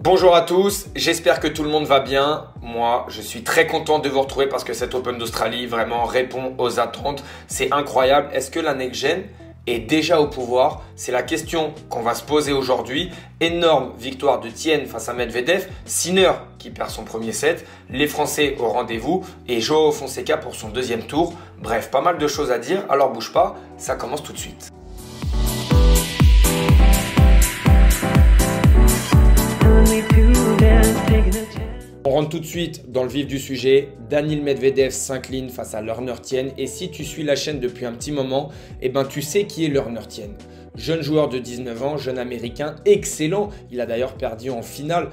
Bonjour à tous, j'espère que tout le monde va bien. Moi, je suis très content de vous retrouver parce que cet Open d'Australie vraiment répond aux attentes. C'est incroyable. Est-ce que la Next Gen est déjà au pouvoir? C'est la question qu'on va se poser aujourd'hui. Énorme victoire de Tienne face à Medvedev. Sinner qui perd son premier set. Les Français au rendez-vous et Joao Fonseca pour son deuxième tour. Bref, pas mal de choses à dire. Alors bouge pas, ça commence tout de suite. On rentre tout de suite dans le vif du sujet. Daniil Medvedev s'incline face à Lerner Tien. Et si tu suis la chaîne depuis un petit moment, tu sais qui est Lerner Tien. Jeune joueur de 19 ans, jeune américain, excellent. Il a d'ailleurs perdu en finale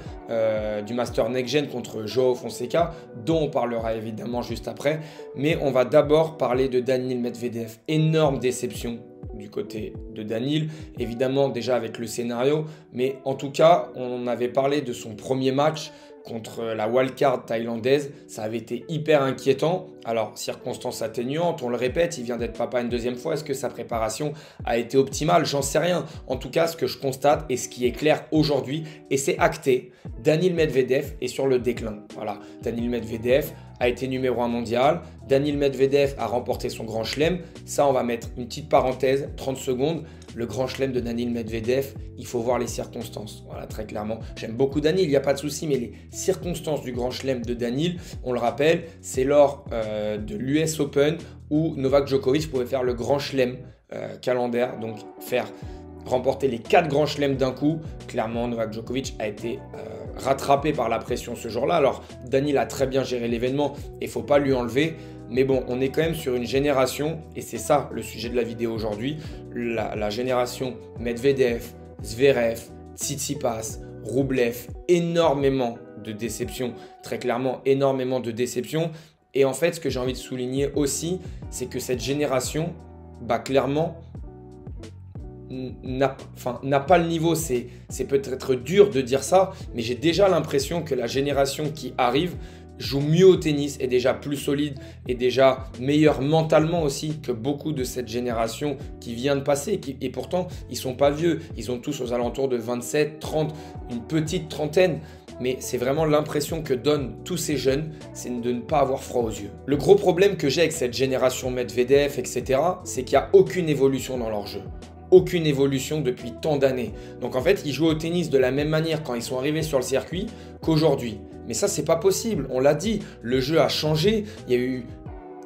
du Master Next Gen contre Joao Fonseca, dont on parlera évidemment juste après. Mais on va d'abord parler de Daniil Medvedev. Énorme déception du côté de Daniil, évidemment déjà avec le scénario. Mais en tout cas, on avait parlé de son premier match contre la wildcard thaïlandaise, ça avait été hyper inquiétant. Alors, circonstances atténuantes, on le répète, il vient d'être papa une deuxième fois. Est-ce que sa préparation a été optimale? J'en sais rien. En tout cas, ce que je constate et ce qui est clair aujourd'hui, et c'est acté, Daniil Medvedev est sur le déclin. Voilà, Daniil Medvedev a été numéro 1 mondial. Daniil Medvedev a remporté son grand chelem. Ça, on va mettre une petite parenthèse, 30 secondes. Le grand chelem de Daniil Medvedev, il faut voir les circonstances. Voilà, très clairement. J'aime beaucoup Daniil, il n'y a pas de souci, mais les circonstances du grand chelem de Daniil, on le rappelle, c'est lors de l'US Open où Novak Djokovic pouvait faire le grand chelem calendaire, donc remporter les 4 grands chelems d'un coup. Clairement, Novak Djokovic a été rattrapé par la pression ce jour-là. Alors, Daniil a très bien géré l'événement et il ne faut pas lui enlever. Mais bon, on est quand même sur une génération, et c'est ça le sujet de la vidéo aujourd'hui, la génération Medvedev, Zverev, Tsitsipas, Rublev, énormément de déceptions, très clairement énormément de déceptions. Et en fait, ce que j'ai envie de souligner aussi, c'est que cette génération, clairement, n'a pas le niveau. C'est peut-être dur de dire ça, mais j'ai déjà l'impression que la génération qui arrive joue mieux au tennis, est déjà plus solide, est déjà meilleur mentalement aussi que beaucoup de cette génération qui vient de passer. Et pourtant, ils ne sont pas vieux. Ils ont tous aux alentours de 27, 30, une petite trentaine. Mais c'est vraiment l'impression que donnent tous ces jeunes, c'est de ne pas avoir froid aux yeux. Le gros problème que j'ai avec cette génération Medvedev, etc., c'est qu'il n'y a aucune évolution dans leur jeu. Aucune évolution depuis tant d'années. Donc en fait, ils jouent au tennis de la même manière quand ils sont arrivés sur le circuit qu'aujourd'hui. Mais ça, c'est pas possible. On l'a dit, le jeu a changé. Il y a eu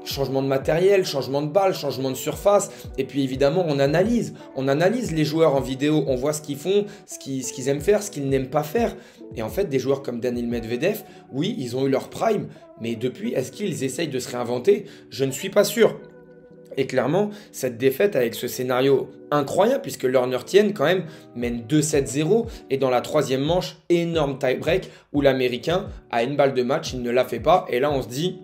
changement de matériel, changement de balle, changement de surface. Et puis évidemment, on analyse. On analyse les joueurs en vidéo. On voit ce qu'ils font, ce qu'ils aiment faire, ce qu'ils n'aiment pas faire. Et en fait, des joueurs comme Daniil Medvedev, oui, ils ont eu leur prime. Mais depuis, est-ce qu'ils essayent de se réinventer? Je ne suis pas sûr. Et clairement, cette défaite avec ce scénario incroyable, puisque Lerner Tien quand même mène 2-7-0, et dans la troisième manche, énorme tie-break où l'Américain a une balle de match, il ne la fait pas. Et là, on se dit,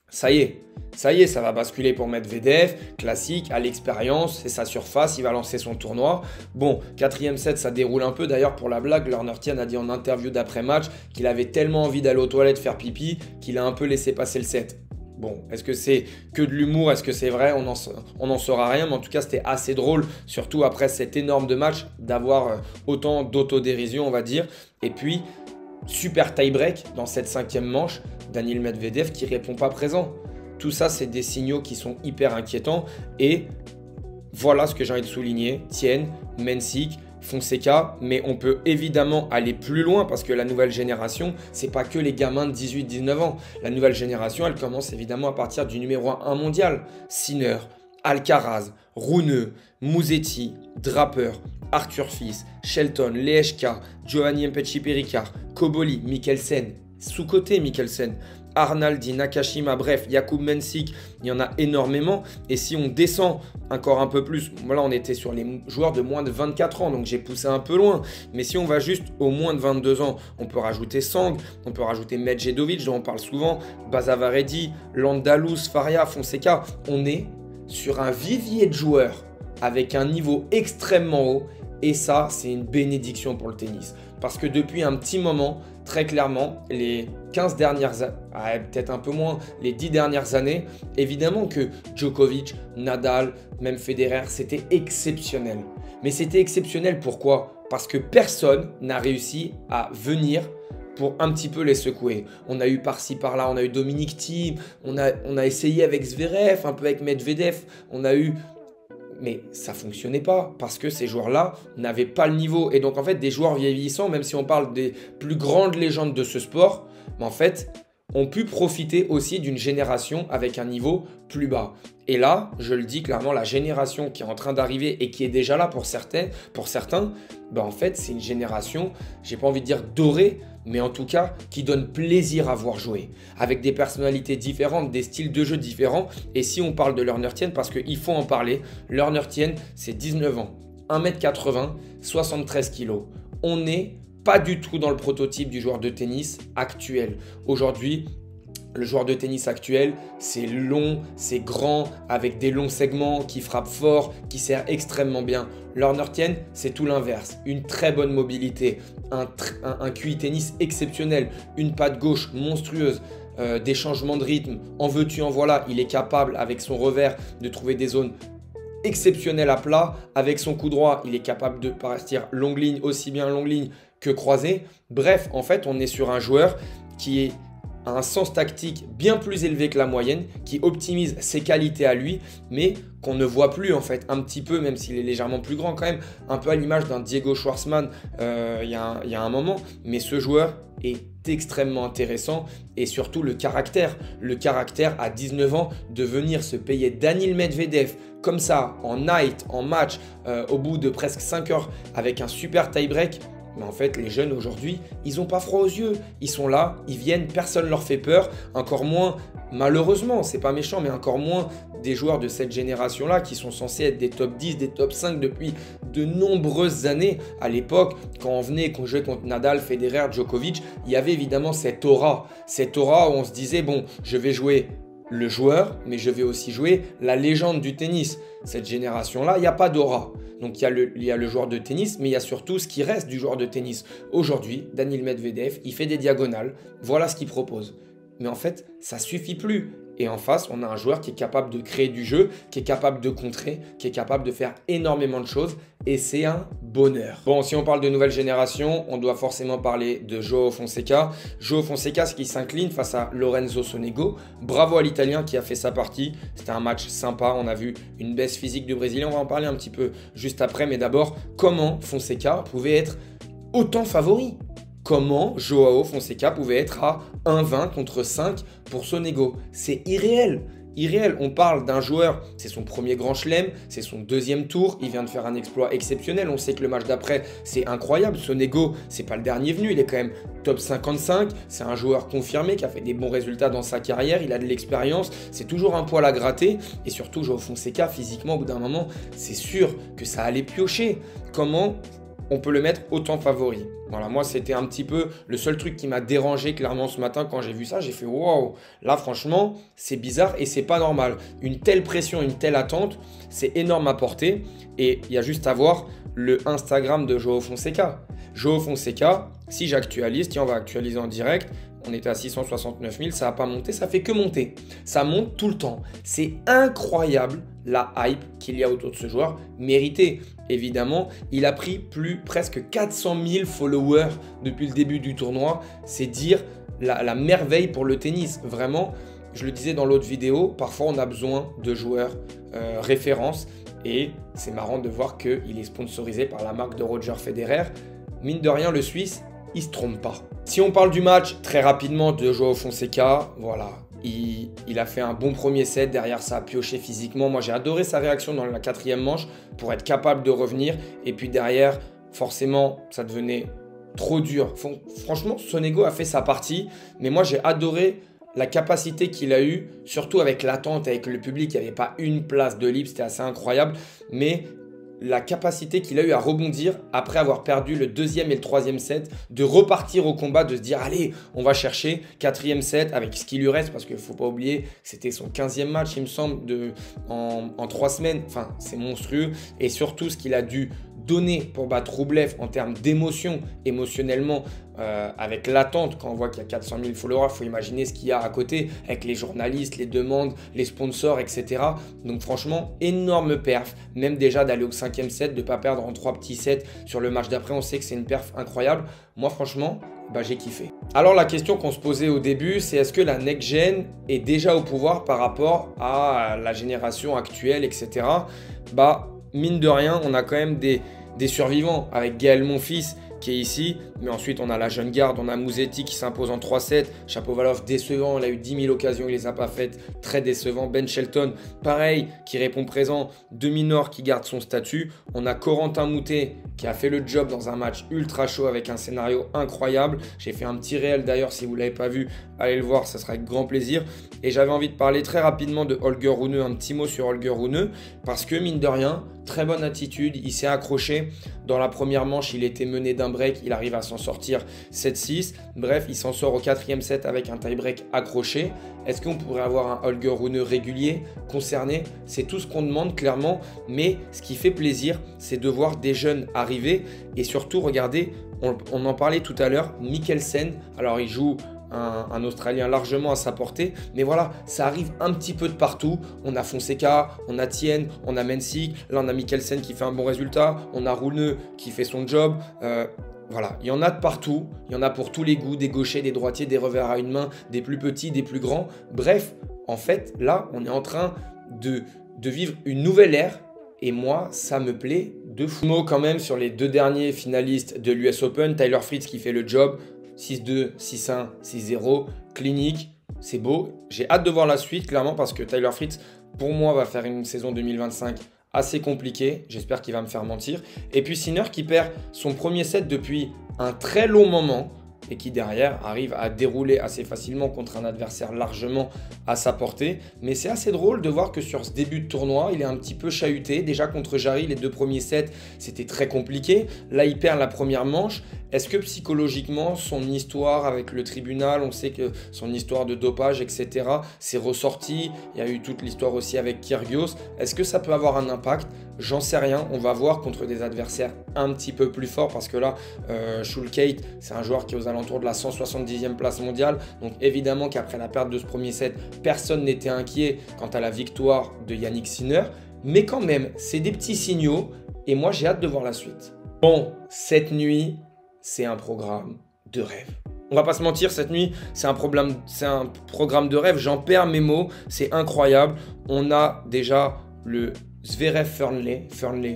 ça y est, ça va basculer pour Medvedev, classique, à l'expérience, c'est sa surface, il va lancer son tournoi. Bon, quatrième set, ça déroule un peu. D'ailleurs, pour la blague, Lerner Tien a dit en interview d'après-match qu'il avait tellement envie d'aller aux toilettes faire pipi qu'il a un peu laissé passer le set. Bon, est-ce que c'est que de l'humour? Est-ce que c'est vrai? On n'en saura rien, mais en tout cas, c'était assez drôle, surtout après cet énorme de match, d'avoir autant d'autodérision, on va dire. Et puis, super tie-break dans cette cinquième manche, Daniil Medvedev qui répond pas présent. Tout ça, c'est des signaux qui sont hyper inquiétants. Et voilà ce que j'ai envie de souligner. Tien, Mensik, Fonseca, mais on peut évidemment aller plus loin parce que la nouvelle génération, c'est pas que les gamins de 18-19 ans. La nouvelle génération, elle commence évidemment à partir du numéro 1 mondial. Sinner, Alcaraz, Rune, Musetti, Draper, Arthur Fils, Shelton, Lehečka, Giovanni Mpetshi-Perricard, Koboli, Mikkelsen, sous-côté Mikkelsen, Arnaldi, Nakashima, bref, Jakub Mensik, il y en a énormément. Et si on descend encore un peu plus, là on était sur les joueurs de moins de 24 ans, donc j'ai poussé un peu loin. Mais si on va juste au moins de 22 ans, on peut rajouter Sang, on peut rajouter Medjedovic, dont on parle souvent, Bazavaredi, Landalus, Faria, Fonseca. On est sur un vivier de joueurs avec un niveau extrêmement haut. Et ça, c'est une bénédiction pour le tennis. Parce que depuis un petit moment, très clairement, les 15 dernières années, peut-être un peu moins, les 10 dernières années, évidemment que Djokovic, Nadal, même Federer, c'était exceptionnel. Mais c'était exceptionnel pourquoi? parce que personne n'a réussi à venir pour un petit peu les secouer. On a eu par-ci, par-là, on a eu Dominic Thiem, on a essayé avec Zverev, un peu avec Medvedev, mais ça ne fonctionnait pas parce que ces joueurs-là n'avaient pas le niveau. Et donc en fait, des joueurs vieillissants, même si on parle des plus grandes légendes de ce sport, mais en fait, ont pu profiter aussi d'une génération avec un niveau plus bas. Et là, je le dis clairement, la génération qui est en train d'arriver et qui est déjà là pour certains, en fait, c'est une génération, j'ai pas envie de dire dorée, mais en tout cas, qui donne plaisir à voir jouer, avec des personnalités différentes, des styles de jeu différents. Et si on parle de Lerner Thiene, parce qu'il faut en parler, Lerner Thiene, c'est 19 ans, 1m80, 73 kg. On n'est pas du tout dans le prototype du joueur de tennis actuel. Aujourd'hui, le joueur de tennis actuel, c'est long, c'est grand, avec des longs segments, qui frappe fort, qui sert extrêmement bien. Lerner Thiene, c'est tout l'inverse. Une très bonne mobilité, un QI tennis exceptionnel, une patte gauche monstrueuse, des changements de rythme. En veux-tu, en voilà, il est capable, avec son revers, de trouver des zones exceptionnelles à plat. Avec son coup droit, il est capable de partir longue ligne, aussi bien longue ligne que croisée. Bref, en fait, on est sur un joueur qui a un sens tactique bien plus élevé que la moyenne, qui optimise ses qualités à lui, mais qu'on ne voit plus en fait, un petit peu, même s'il est légèrement plus grand quand même, un peu à l'image d'un Diego Schwartzman il y a un moment. Mais ce joueur est extrêmement intéressant et surtout le caractère à 19 ans de venir se payer Daniil Medvedev comme ça, en night, en match, au bout de presque 5 heures avec un super tie-break. Mais en fait, les jeunes aujourd'hui, ils n'ont pas froid aux yeux. Ils sont là, ils viennent, personne ne leur fait peur. Encore moins, malheureusement, c'est pas méchant, mais encore moins des joueurs de cette génération-là qui sont censés être des top 10, des top 5 depuis de nombreuses années. À l'époque, quand on jouait contre Nadal, Federer, Djokovic, il y avait évidemment cette aura où on se disait, bon, je vais jouer le joueur, mais je vais aussi jouer la légende du tennis. Cette génération-là, il n'y a pas d'aura. Donc il y a le joueur de tennis, mais il y a surtout ce qui reste du joueur de tennis. Aujourd'hui, Daniil Medvedev, il fait des diagonales. Voilà ce qu'il propose. Mais en fait, ça ne suffit plus. Et en face, on a un joueur qui est capable de créer du jeu, qui est capable de contrer, qui est capable de faire énormément de choses. Et c'est un bonheur. Bon, si on parle de nouvelle génération, on doit forcément parler de Joao Fonseca. Joao Fonseca, ce qui s'incline face à Lorenzo Sonego. Bravo à l'Italien qui a fait sa partie. C'était un match sympa. On a vu une baisse physique du Brésilien. On va en parler un petit peu juste après. Mais d'abord, comment Fonseca pouvait être autant favori ? Comment Joao Fonseca pouvait être à 1,20 contre 5 pour Sonego? C'est irréel. Irréel. On parle d'un joueur, c'est son premier grand chelem, c'est son deuxième tour, il vient de faire un exploit exceptionnel. On sait que le match d'après, c'est incroyable. Sonego, c'est pas le dernier venu, il est quand même top 55. C'est un joueur confirmé qui a fait des bons résultats dans sa carrière, il a de l'expérience, c'est toujours un poil à gratter. Et surtout, Joao Fonseca, physiquement, au bout d'un moment, c'est sûr que ça allait piocher. Comment on peut le mettre autant favori? Voilà, moi, c'était un petit peu le seul truc qui m'a dérangé clairement ce matin quand j'ai vu ça. J'ai fait wow, là, franchement, c'est bizarre et c'est pas normal. Une telle pression, une telle attente, c'est énorme à porter. Et il y a juste à voir le Instagram de Joao Fonseca. Joao Fonseca, si j'actualise, tiens, on va actualiser en direct. On était à 669 000, ça n'a pas monté, ça fait que monter. Ça monte tout le temps. C'est incroyable la hype qu'il y a autour de ce joueur. Mérité, évidemment. Il a pris presque 400 000 followers depuis le début du tournoi. C'est dire la merveille pour le tennis. Vraiment, je le disais dans l'autre vidéo, parfois on a besoin de joueurs références. Et c'est marrant de voir qu'il est sponsorisé par la marque de Roger Federer. Mine de rien, le Suisse, il ne se trompe pas. Si on parle du match, très rapidement, de Joao Fonseca, voilà, il a fait un bon premier set, derrière ça a pioché physiquement. Moi, j'ai adoré sa réaction dans la 4e manche pour être capable de revenir. Et puis derrière, forcément, ça devenait trop dur. Franchement, Sonego a fait sa partie, mais moi, j'ai adoré la capacité qu'il a eue, surtout avec l'attente, avec le public. Il n'y avait pas une place de libre, c'était assez incroyable, mais la capacité qu'il a eu à rebondir après avoir perdu le 2e et le 3e set, de repartir au combat, de se dire allez, on va chercher 4e set avec ce qui lui reste, parce qu'il ne faut pas oublier que c'était son 15e match, il me semble, en 3 semaines. Enfin, c'est monstrueux. Et surtout, ce qu'il a dû donné pour battre Roublev en termes d'émotion, émotionnellement, avec l'attente, quand on voit qu'il y a 400 000 followers, il faut imaginer ce qu'il y a à côté, avec les journalistes, les demandes, les sponsors, etc. Donc franchement, énorme perf, même déjà d'aller au 5e set, de ne pas perdre en 3 petits sets sur le match d'après, on sait que c'est une perf incroyable. Moi franchement, j'ai kiffé. Alors la question qu'on se posait au début, c'est est-ce que la next gen est déjà au pouvoir par rapport à la génération actuelle, etc. Mine de rien, on a quand même des survivants avec Gaël Monfils qui est ici, mais ensuite on a la jeune garde, on a Musetti qui s'impose en 3-7, Shapovalov décevant, il a eu 10 000 occasions, il les a pas faites, très décevant. Ben Shelton, pareil, qui répond présent, Demi-Nord qui garde son statut. On a Corentin Moutet qui a fait le job dans un match ultra chaud avec un scénario incroyable. J'ai fait un petit réel d'ailleurs, si vous ne l'avez pas vu, allez le voir, ça sera avec grand plaisir. Et j'avais envie de parler très rapidement de Holger Rune, un petit mot sur Holger Rune, parce que mine de rien, très bonne attitude, il s'est accroché. Dans la première manche, il était mené d'un break, il arrive à s'en sortir 7-6. Bref, il s'en sort au 4e set avec un tie-break accroché. Est-ce qu'on pourrait avoir un Holger Rune régulier, concerné? C'est tout ce qu'on demande clairement, mais ce qui fait plaisir, c'est de voir des jeunes arriver et surtout, regardez, on en parlait tout à l'heure, Mikkelsen, alors il joue un Australien largement à sa portée. Mais voilà, ça arrive un petit peu de partout. On a Fonseca, on a Tien, on a Mensik. Là, on a Mikkelsen qui fait un bon résultat. On a Rune qui fait son job. Voilà, il y en a de partout. Il y en a pour tous les goûts, des gauchers, des droitiers, des revers à une main, des plus petits, des plus grands. Bref, en fait, là, on est en train de vivre une nouvelle ère. Et moi, ça me plaît de fou. Mot quand même sur les 2 derniers finalistes de l'US Open. Tyler Fritz qui fait le job. 6-2, 6-1, 6-0, clinique, c'est beau. J'ai hâte de voir la suite, clairement, parce que Tyler Fritz, pour moi, va faire une saison 2025 assez compliquée. J'espère qu'il va me faire mentir. Et puis Sinner qui perd son premier set depuis un très long moment et qui derrière arrive à dérouler assez facilement contre un adversaire largement à sa portée. Mais c'est assez drôle de voir que sur ce début de tournoi, il est un petit peu chahuté. Déjà contre Jarry, les 2 premiers sets, c'était très compliqué. Là, il perd la première manche. Est-ce que psychologiquement, son histoire avec le tribunal, on sait que son histoire de dopage, etc., c'est ressorti. Il y a eu toute l'histoire aussi avec Kyrgios. Est-ce que ça peut avoir un impact? J'en sais rien. On va voir contre des adversaires un petit peu plus forts parce que là, Schulkate, c'est un joueur qui est aux alentours de la 170e place mondiale. Donc évidemment qu'après la perte de ce premier set, personne n'était inquiet quant à la victoire de Yannick Sinner. Mais quand même, c'est des petits signaux et moi, j'ai hâte de voir la suite. Bon, cette nuit, c'est un programme de rêve. On va pas se mentir, cette nuit, c'est un programme de rêve. J'en perds mes mots, c'est incroyable. On a déjà le Zverev Fernley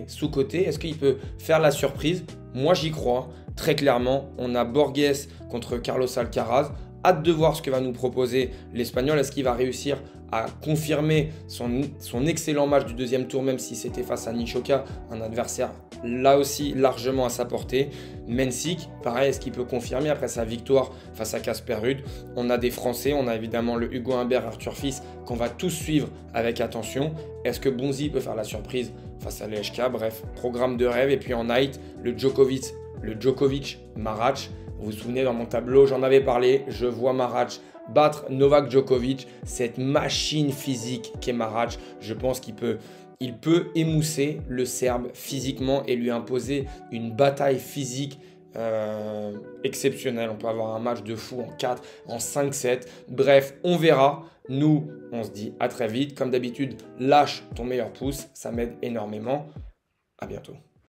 sous-côté. Est-ce qu'il peut faire la surprise? Moi, j'y crois. Très clairement, on a Borges contre Carlos Alcaraz. Hâte de voir ce que va nous proposer l'Espagnol. Est-ce qu'il va réussir à confirmer son excellent match du 2e tour, même si c'était face à Nishioka, un adversaire là aussi largement à sa portée. Mensik, pareil, est-ce qu'il peut confirmer après sa victoire face à Casper Ruud? On a des Français, on a évidemment le Hugo Humbert, Arthur Fils, qu'on va tous suivre avec attention. Est-ce que Bonzi peut faire la surprise face à Lejka? Bref, programme de rêve. Et puis en night, le Djokovic Marac. Vous vous souvenez, dans mon tableau, j'en avais parlé. Je vois Marac battre Novak Djokovic, cette machine physique qu'est Marac. Je pense qu'il peut émousser le Serbe physiquement et lui imposer une bataille physique exceptionnelle. On peut avoir un match de fou en 4, en 5-7. Bref, on verra. Nous, on se dit à très vite. Comme d'habitude, lâche ton meilleur pouce, ça m'aide énormément. À bientôt.